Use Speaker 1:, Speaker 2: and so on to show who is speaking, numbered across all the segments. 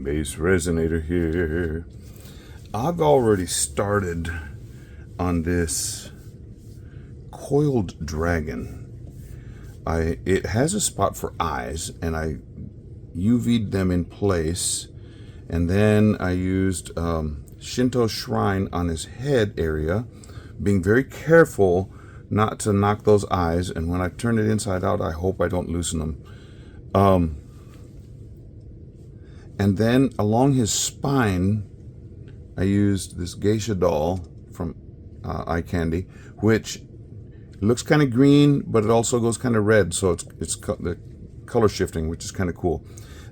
Speaker 1: BassResinator here. I've already started on this coiled dragon. It has a spot for eyes, and I UV'd them in place, and then I used Shinto shrine on his head area, being very careful not to knock those eyes, and when I turn it inside out, I hope I don't loosen them. And then along his spine, I used this geisha doll from Eye Candy, which looks kind of green, but it also goes kind of red, so it's the color shifting, which is kind of cool.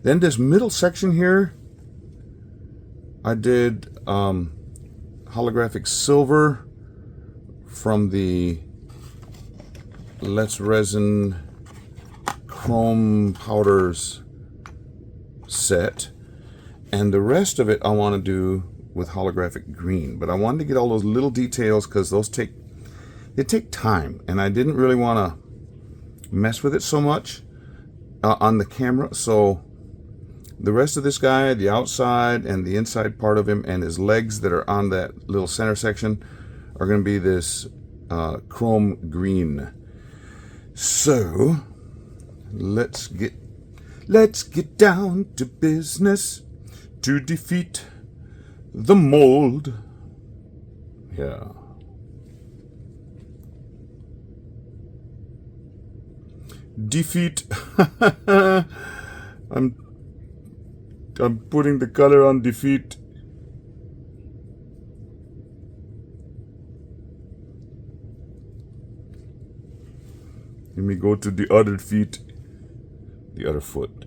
Speaker 1: Then this middle section here, I did holographic silver from the Let's Resin Chrome Powders set, and the rest of it I want to do with holographic green, but I wanted to get all those little details because those take time, and I didn't really want to mess with it so much on the camera. So the rest of this guy, the outside and the inside part of him, and his legs that are on that little center section, are going to be this chrome green. So let's get down to business to defeat the mold. Yeah. Defeat. I'm putting the color on defeat. Let me go to the other feet, the other foot.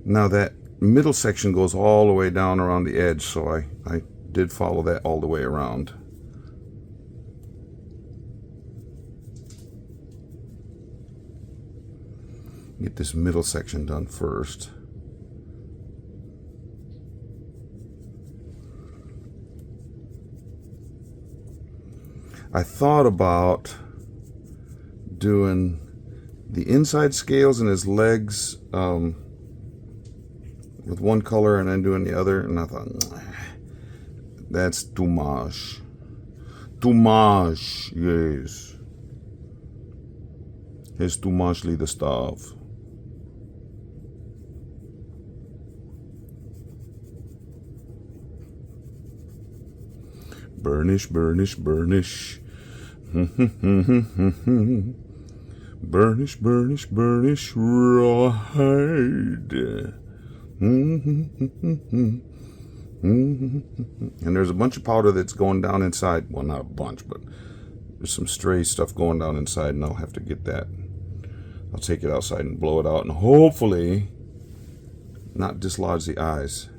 Speaker 1: Now that middle section goes all the way down around the edge, so I did follow that all the way around. Get this middle section done first. I thought about doing the inside scales and his legs with one color and then doing the other, and I thought, that's too much. Too much, yes. It's too muchly the stuff. Burnish, burnish, burnish. Burnish, burnish, burnish, rawhide. And there's a bunch of powder that's going down inside. Well, not a bunch, but there's some stray stuff going down inside, and I'll have to get that. I'll take it outside and blow it out, and hopefully not dislodge the eyes.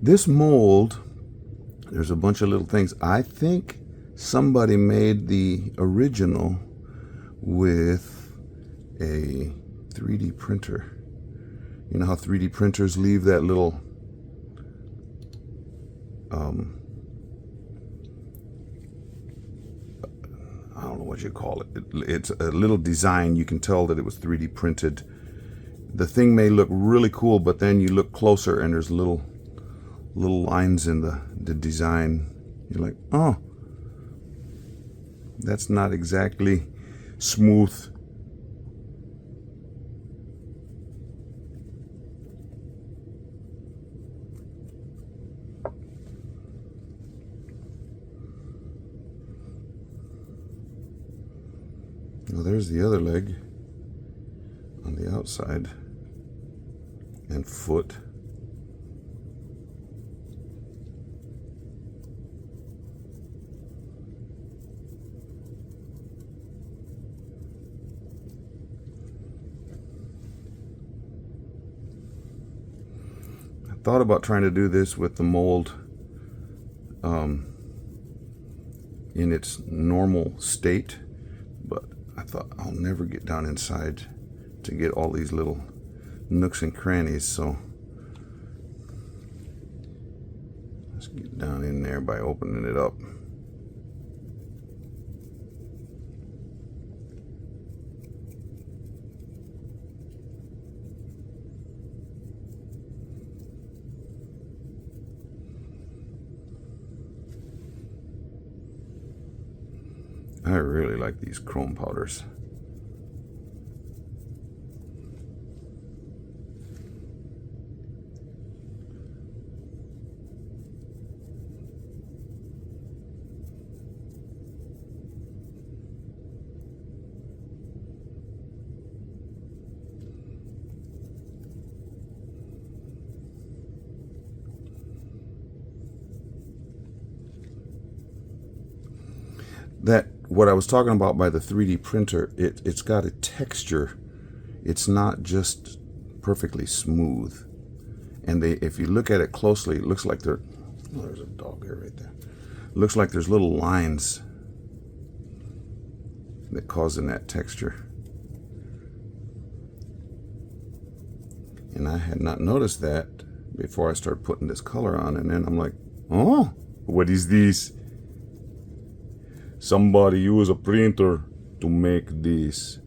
Speaker 1: This mold, there's a bunch of little things. I think somebody made the original with a 3D printer. You know how 3D printers leave that little I don't know what you call it. It's a little design. You can tell that it was 3D printed. The thing may look really cool, but then you look closer and there's little lines in the design. You're like, oh, that's not exactly smooth. Well, there's the other leg on the outside and foot. Thought about trying to do this with the mold in its normal state, but I thought I'll never get down inside to get all these little nooks and crannies, so let's get down in there by opening it up. I really like these chrome powders. That what I was talking about by the 3D printer, it's got a texture. It's not just perfectly smooth. And if you look at it closely, it looks like there's a dog there right there. It looks like there's little lines that causing that texture. And I had not noticed that before I started putting this color on, and then I'm like, oh, what is this? Somebody use a printer to make this.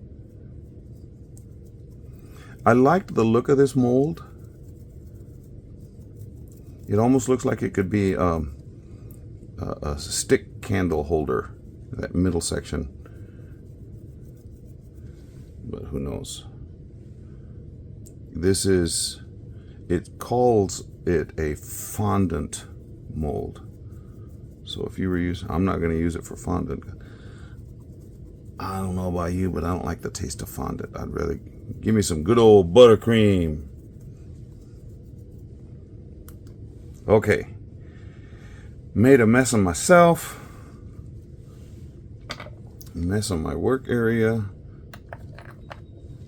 Speaker 1: I liked the look of this mold. It almost looks like it could be a stick candle holder, that middle section. But who knows? It calls it a fondant mold. So if you were using, I'm not going to use it for fondant. I don't know about you, but I don't like the taste of fondant. I'd rather give me some good old buttercream. Okay. Made a mess of myself. Mess of my work area.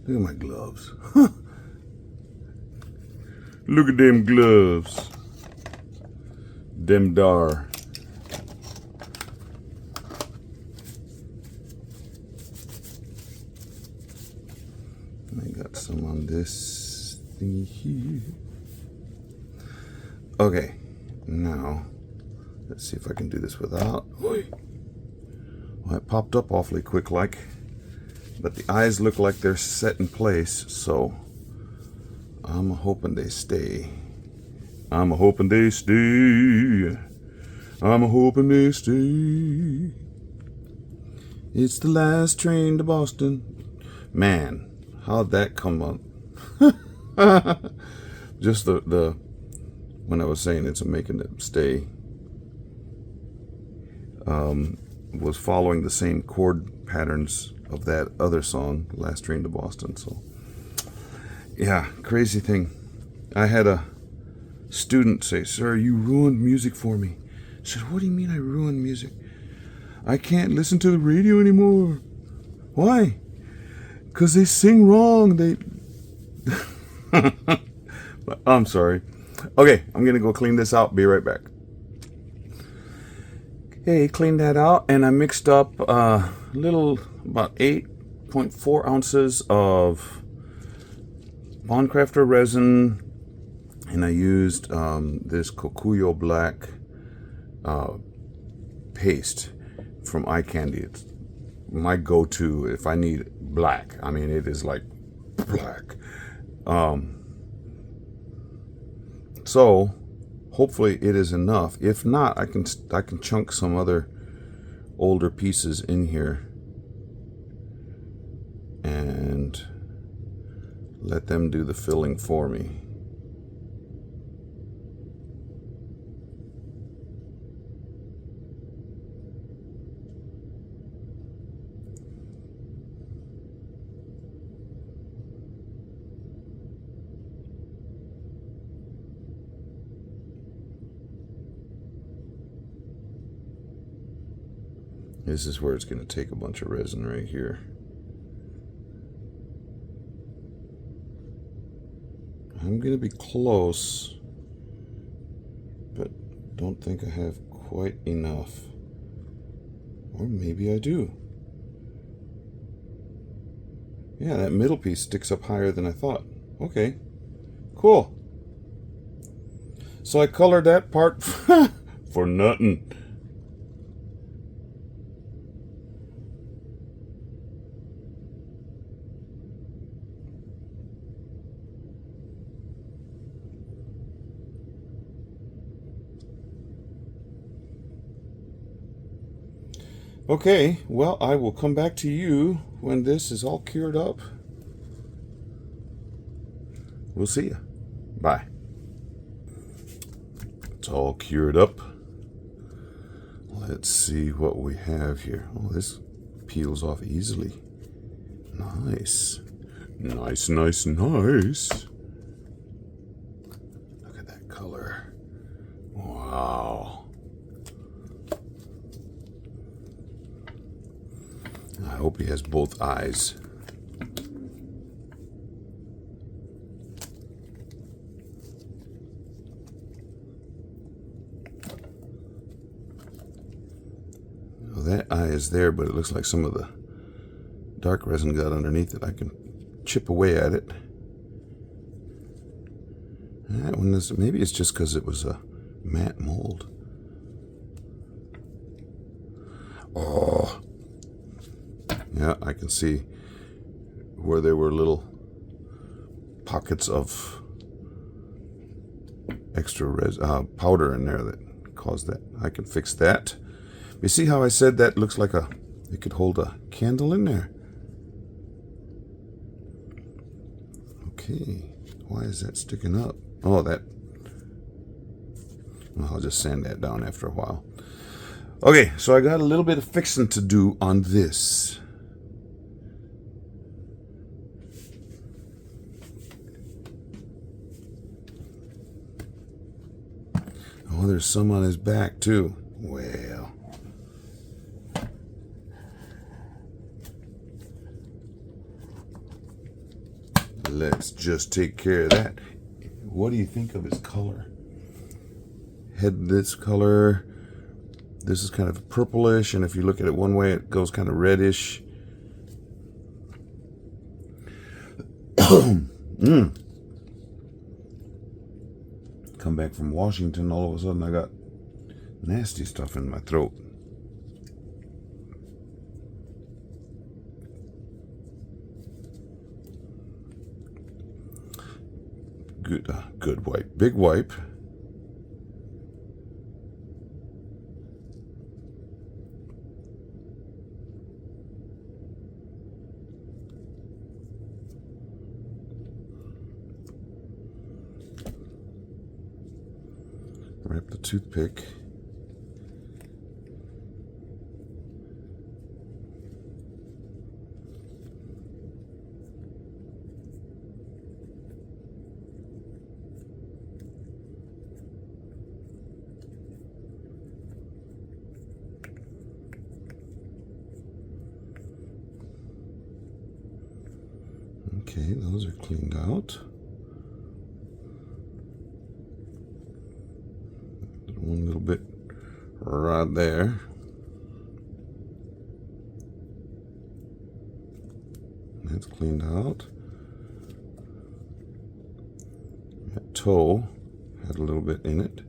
Speaker 1: Look at my gloves. Look at them gloves. Them dar. I got some on this thingy here. Okay, now let's see if I can do this without. Well, it popped up awfully quick like, but the eyes look like they're set in place, so I'm hoping they stay. I'm hoping they stay. I'm hoping they stay. It's the last train to Boston. Man, how'd that come up? Just the when I was saying it's making it stay, was following the same chord patterns of that other song, Last Train to Boston. So yeah, crazy thing. I had a student say, "Sir, you ruined music for me." I said, "What do you mean I ruined music? I can't listen to the radio anymore." "Why?" "Because they sing wrong. They I'm sorry. Okay, I'm gonna go clean this out. Be right back. Okay, cleaned that out, and I mixed up a little, about 8.4 ounces of Bondcrafter resin, and I used this Coiled black paste from iCandy. It's my go-to if I need black. I mean, it is like black. So hopefully it is enough. If not, I can chunk some other older pieces in here and let them do the filling for me. This is where it's going to take a bunch of resin right here. I'm going to be close, but don't think I have quite enough. Or maybe I do. Yeah, that middle piece sticks up higher than I thought. Okay, cool. So I colored that part for nothing. Okay, well, I will come back to you when this is all cured up. We'll see you. Bye. It's all cured up. Let's see what we have here. Oh, this peels off easily. Nice. Nice, nice, nice. Look at that color. Wow. I hope he has both eyes. Well, that eye is there, but it looks like some of the dark resin got underneath it. I can chip away at it. That one is, maybe it's just because it was a matte mold. Oh. Yeah, I can see where there were little pockets of extra powder in there that caused that. I can fix that. You see how I said that looks like it could hold a candle in there? Okay, why is that sticking up? Oh, that. Well, I'll just sand that down after a while. Okay, so I got a little bit of fixing to do on this. Oh, there's some on his back too. Well. Let's just take care of that. What do you think of his color? Head this color. This is kind of purplish, and if you look at it one way, it goes kind of reddish. Come back from Washington, all of a sudden I got nasty stuff in my throat. Good wipe, big wipe. Wrap the toothpick. Okay, those are cleaned out. One little bit right there. That's cleaned out. That toe had a little bit in it.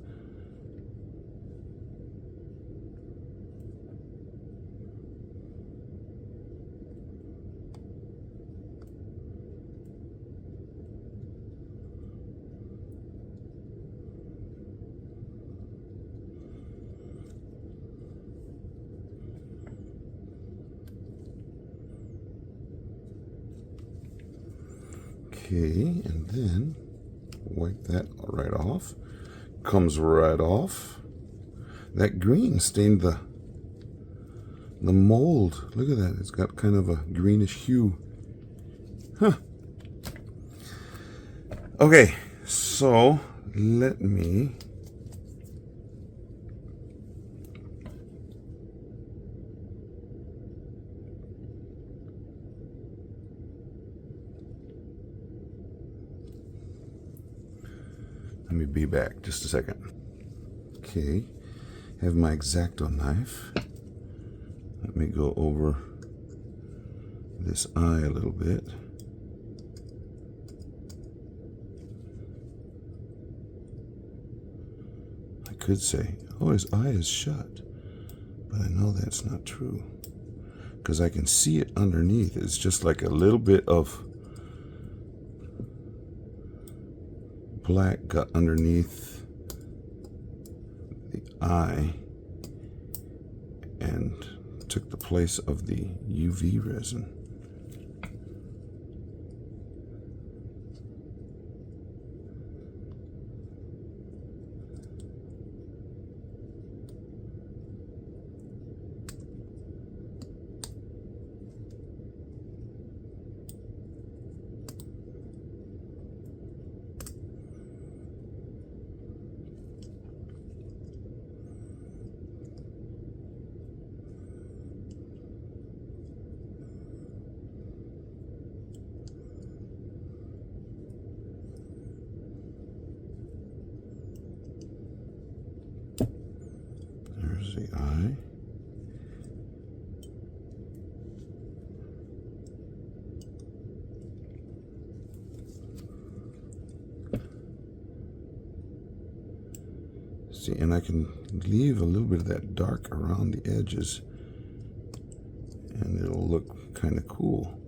Speaker 1: Okay, and then wipe that right off. Comes right off. That green stained the mold. Look at that. It's got kind of a greenish hue. Huh. Okay, so let me be back just a second. Okay, have my X-Acto knife. Let me go over this eye a little bit. I could say, oh, his eye is shut, but I know that's not true because I can see it underneath. It's just like a little bit of black got underneath the eye and took the place of the UV resin. There's the eye. See, and I can leave a little bit of that dark around the edges and it'll look kind of cool.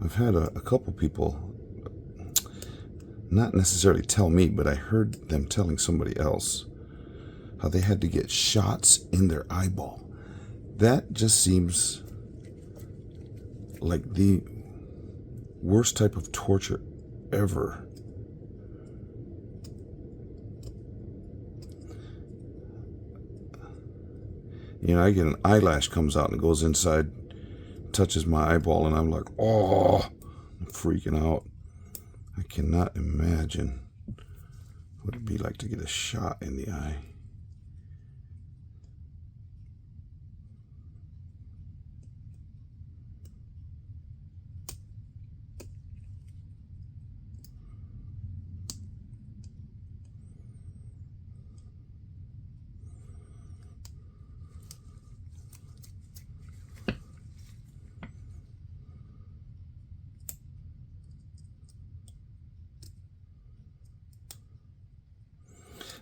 Speaker 1: I've had a couple people, not necessarily tell me, but I heard them telling somebody else how they had to get shots in their eyeball. That just seems like the worst type of torture ever. You know, I get an eyelash comes out and goes inside, touches my eyeball, and I'm like, oh, I'm freaking out. I cannot imagine what it'd be like to get a shot in the eye.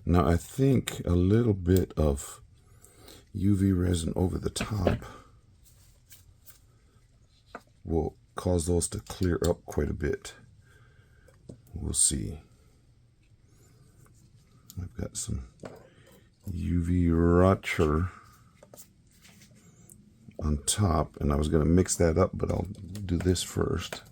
Speaker 1: Now I think a little bit of UV resin over the top will cause those to clear up quite a bit. We'll see. I've got some UV Rocher on top, and I was going to mix that up, but I'll do this first.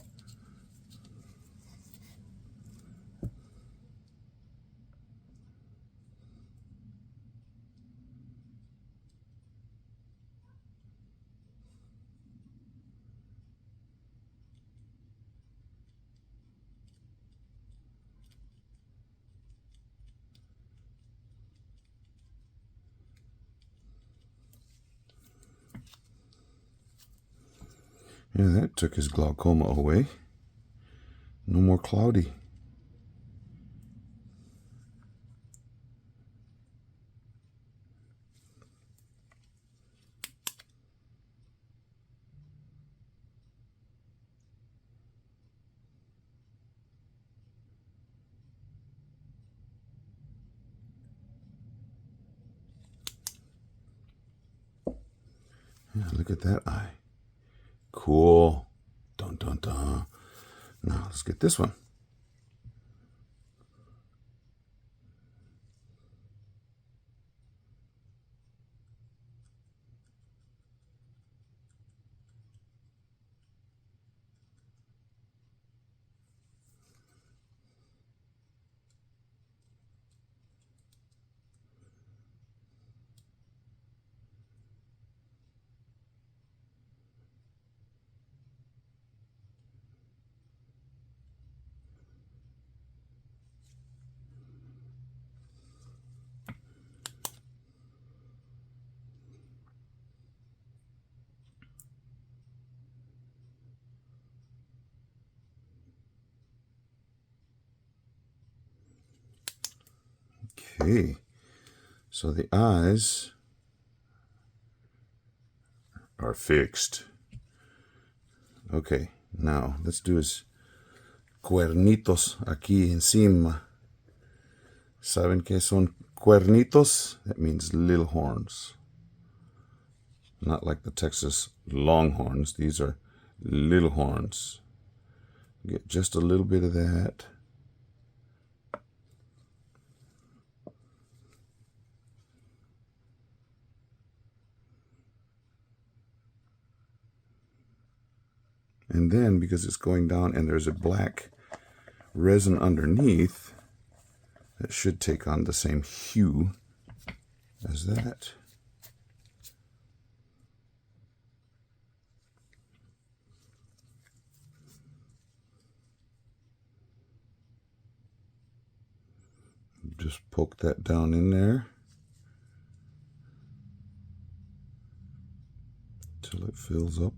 Speaker 1: Yeah, that took his glaucoma away. No more cloudy. Yeah, look at that eye. Cool. Dun dun dun. Now let's get this one. Okay, so the eyes are fixed. Okay, now let's do his cuernitos aquí encima. ¿Saben qué son cuernitos? That means little horns. Not like the Texas longhorns. These are little horns. Get just a little bit of that. And then, because it's going down and there's a black resin underneath, that should take on the same hue as that. Just poke that down in there till it fills up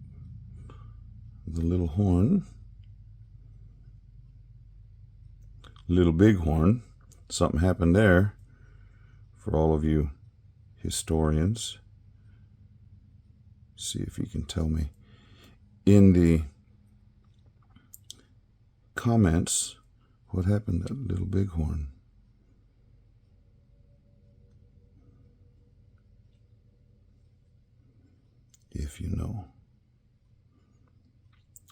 Speaker 1: the little horn. Little big horn. Something happened there for all of you historians. See if you can tell me in the comments what happened to that little big horn. If you know.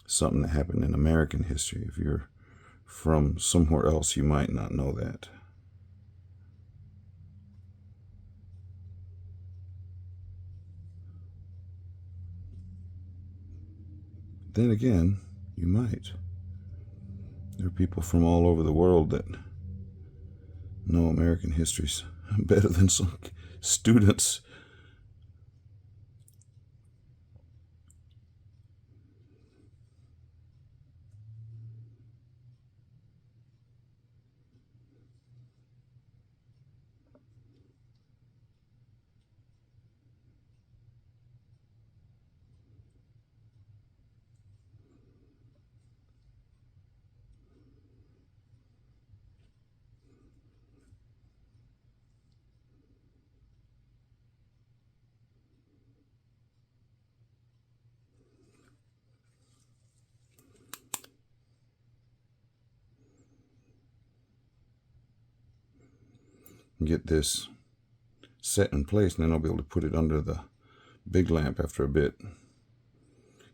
Speaker 1: Something that happened in American history. If you're from somewhere else, you might not know that. Then again, you might. There are people from all over the world that know American history better than some students. Get this set in place, and then I'll be able to put it under the big lamp after a bit.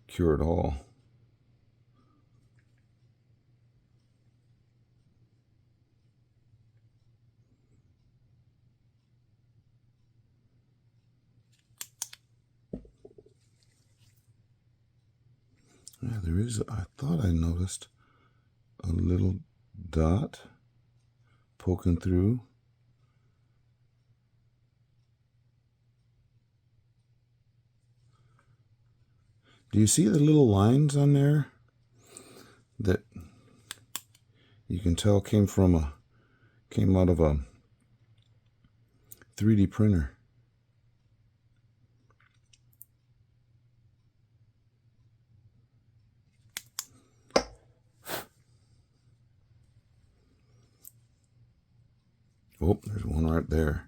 Speaker 1: Cure it all. Yeah, there is, I thought I noticed a little dot poking through. Do you see the little lines on there that you can tell came out of a 3D printer? Oh, there's one right there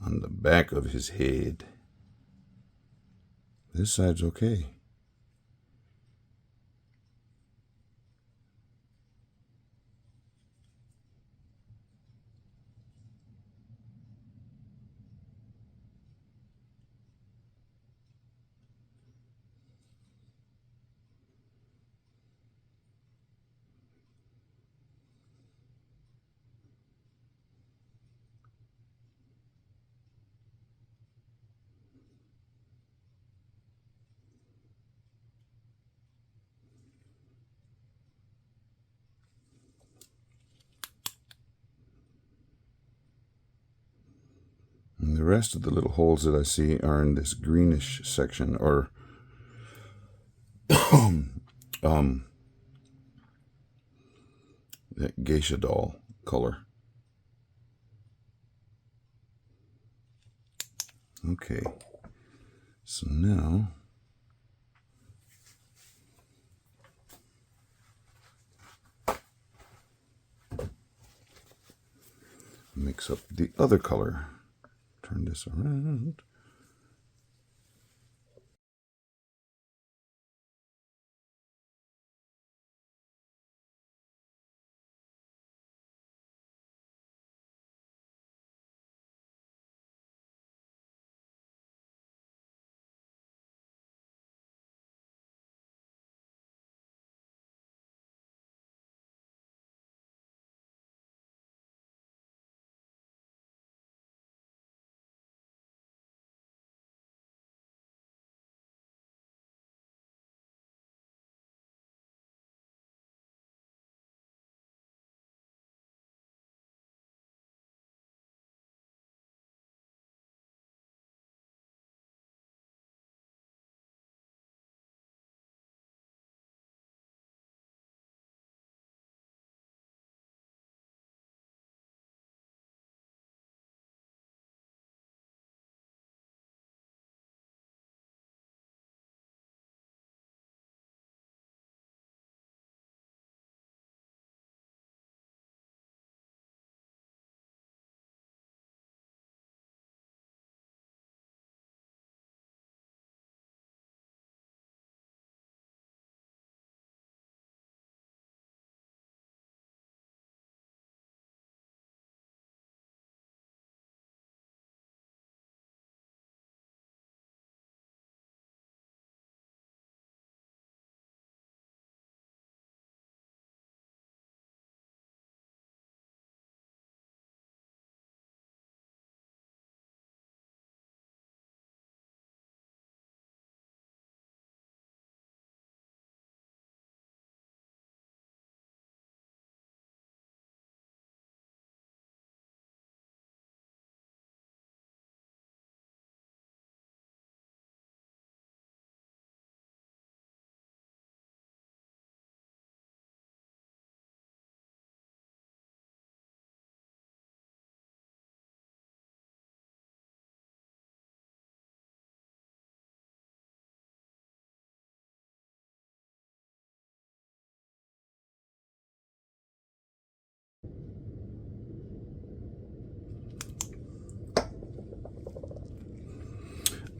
Speaker 1: on the back of his head. This side's okay. And the rest of the little holes that I see are in this greenish section, or that geisha doll color. Okay, so now make mix up the other color. Turn this around.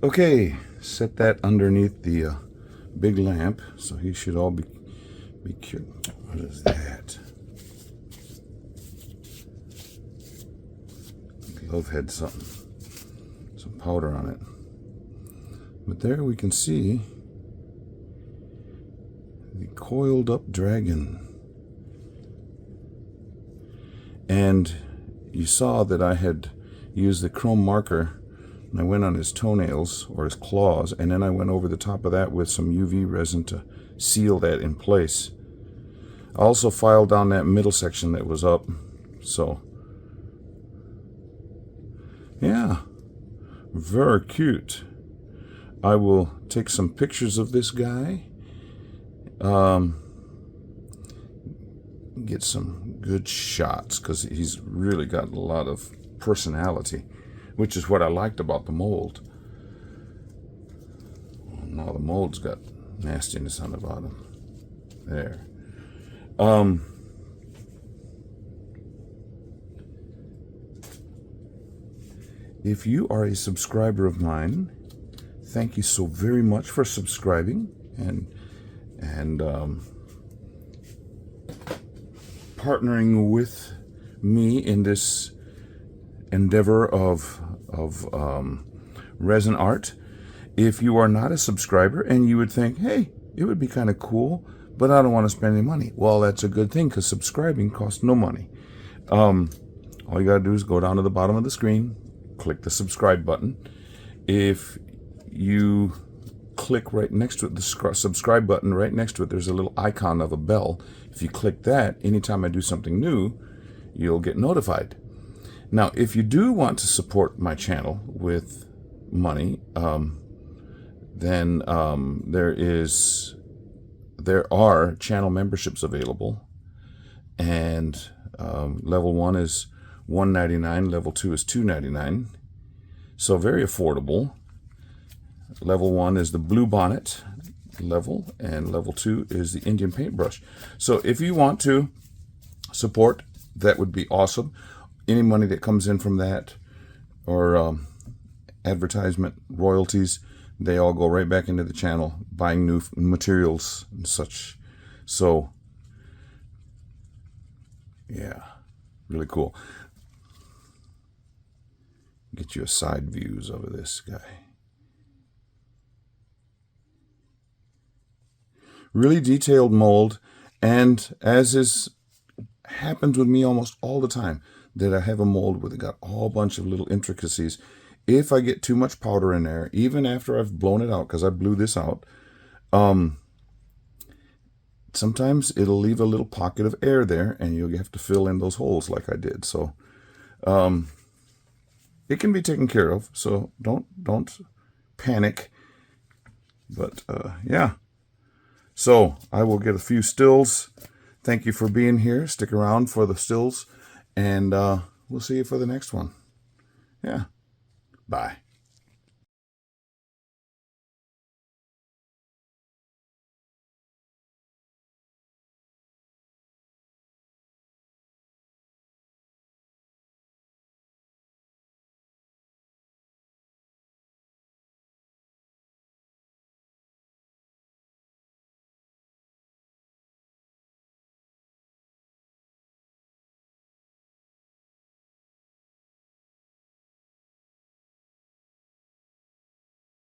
Speaker 1: Okay, set that underneath the big lamp, so he should all be cured. What is that? The glove had some powder on it. But there we can see the coiled up dragon. And you saw that I had used the chrome marker, and I went on his toenails or his claws, and then I went over the top of that with some UV resin to seal that in place. I also filed down that middle section that was up. So yeah, very cute. I will take some pictures of this guy, get some good shots, because he's really got a lot of personality, which is what I liked about the mold. Now the mold's got nastiness on the bottom. There. If you are a subscriber of mine, thank you so very much for subscribing and partnering with me in this endeavor of resin art. If you are not a subscriber and you would think, hey, it would be kind of cool, but I don't want to spend any money, well, that's a good thing, because subscribing costs no money. All you gotta do is go down to the bottom of the screen, click the subscribe button. If you click right next to it, the subscribe button right next to it, there's a little icon of a bell. If you click that, anytime I do something new, you'll get notified. Now, if you do want to support my channel with money, then there are channel memberships available, and level 1 is $1.99, level 2 is $2.99, so very affordable. Level 1 is the blue bonnet level, and level 2 is the Indian paintbrush. So if you want to support, that would be awesome. any money that comes in from that, or advertisement royalties, they all go right back into the channel, buying new materials and such. So yeah, really cool. Get you a side views of this guy. Really detailed mold, and as happens with me almost all the time, that I have a mold with it got a whole bunch of little intricacies. If I get too much powder in there, even after I've blown it out, because I blew this out, sometimes it'll leave a little pocket of air there, and you'll have to fill in those holes like I did. So it can be taken care of, so don't panic. But yeah, so I will get a few stills. Thank you for being here. Stick around for the stills, and we'll see you for the next one. Yeah, bye.